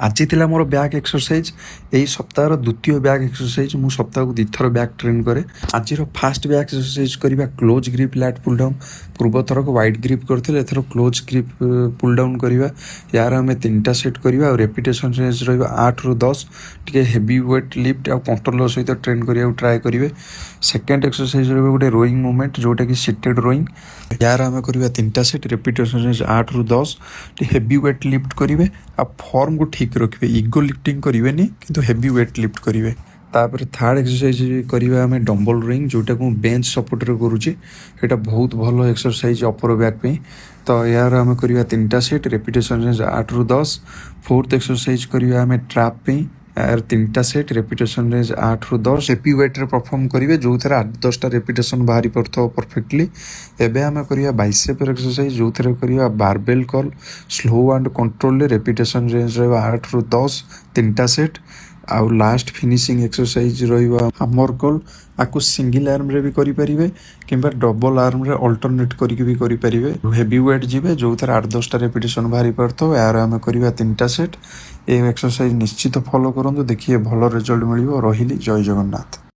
ଆଜି ଥିଲା ମୋର ବ୍ୟାକ୍ ଏକ୍ସରସାଇଜ୍। ଏଇ ସପ୍ତାହର ଦ୍ୱିତୀୟ ବ୍ୟାକ୍ ଏକ୍ସରସାଇଜ୍। ମୁଁ ସପ୍ତାହକୁ 2 ଥର ବ୍ୟାକ୍ ଟ୍ରେନ୍ କରେ। ଆଜିର ଫାଷ୍ଟ ବ୍ୟାକ୍ ଏକ୍ସରସାଇଜ୍ କରିବା କ୍ଲୋଜ୍ ଗ୍ରିପ୍ ଲ୍ୟାଟ୍ ପୁଲ୍ ଡାଉନ୍। ପୂର୍ବ ଥରକ ୱାଇଡ୍ ଗ୍ରିପ୍ କରିଥିଲେ, ଏଥର କ୍ଲୋଜ୍ ଗ୍ରିପ୍ ପୁଲ୍ ଡାଉନ୍ କରିବା। ୟାର ଆମେ 3ଟା ସେଟ୍ କରିବା ଆଉ ରେପିଟେସନ୍ ରେଞ୍ଜ ରହିବ 8ରୁ 10। ଟିକେ ହେଭି ୱେଟ୍ ଲିଫ୍ଟ ଆଉ କଣ୍ଟ୍ରୋଲର ସହିତ ଟ୍ରେନ୍ କରିବାକୁ ଟ୍ରାଏ କରିବେ। ସେକେଣ୍ଡ ଏକ୍ସରସାଇଜ୍ ରହିବ ଗୋଟେ ରୋଇଂ ମୁଭମେଣ୍ଟ, ଯେଉଁଟାକି ସିଟେଡ୍ ରୋଇଂ। ୟାର ଆମେ କରିବା 3ଟା ସେଟ୍, ରେପିଟେସନ୍ ରେଞ୍ଜ 8ରୁ 10। ଟିକେ ହେଭି ୱେଟ୍ ଲିଫ୍ଟ କରିବେ ଆଉ ଫର୍ମକୁ ଠିକ୍ ରଖିବେ। ଇଗୋ ଲିଫ୍ଟିଂ କରିବେନି, କିନ୍ତୁ ହେଭି ୱେଟ୍ ଲିଫ୍ଟ କରିବେ। ତାପରେ ଥାର୍ଡ଼ ଏକ୍ସରସାଇଜ୍ କରିବା ଆମେ ଡମ୍ବଲ ରୋଇଂ, ଯେଉଁଟାକୁ ମୁଁ ବେଞ୍ଚ ସପୋର୍ଟରେ କରୁଛି। ଏଇଟା ବହୁତ ଭଲ ଏକ୍ସରସାଇଜ୍ ଅପର ବ୍ୟାକ୍ ପାଇଁ। ତ ୟାର ଆମେ କରିବା 3ଟା ସେଟ୍, ରେପିଟେସନ୍ ରେଞ୍ଜ 8ରୁ 10। ଫୋର୍ଥ ଏକ୍ସରସାଇଜ୍ କରିବା ଆମେ ଟ୍ରାପ୍ ପାଇଁ। यार 3टा सेट, रेपिटेशन रेंज 8ରୁ 10। हेवी वेट्रे परफॉर्म करेंगे, जो थे 8-10टा रेपिटेशन बाहरी पड़ता परफेक्टली। एबे आम करिया बाइसेप एक्सरसाइज, जो थे करिया barbell curl slow and control. Repetition range रहा 8ରୁ 10, 3टा सेट। आउ लास्ट फिनिशिंग एक्सरसाइज रहा हामर कर्ल। आपको सिंगल आर्म रे भी करि परिबे किंबा डबल आर्म रे अल्टरनेट करके भी करि परिबे। हेवी वेट जिबे, जो थे 8-10टा रेपिटेशन बाहरी पड़ता। यार आम करिया 3टा सेट। ये एक्सरसाइज निश्चित फॉलो करंतु, देखिए भल रिजल्ट मिलिबो। रहिली, जय जगन्नाथ।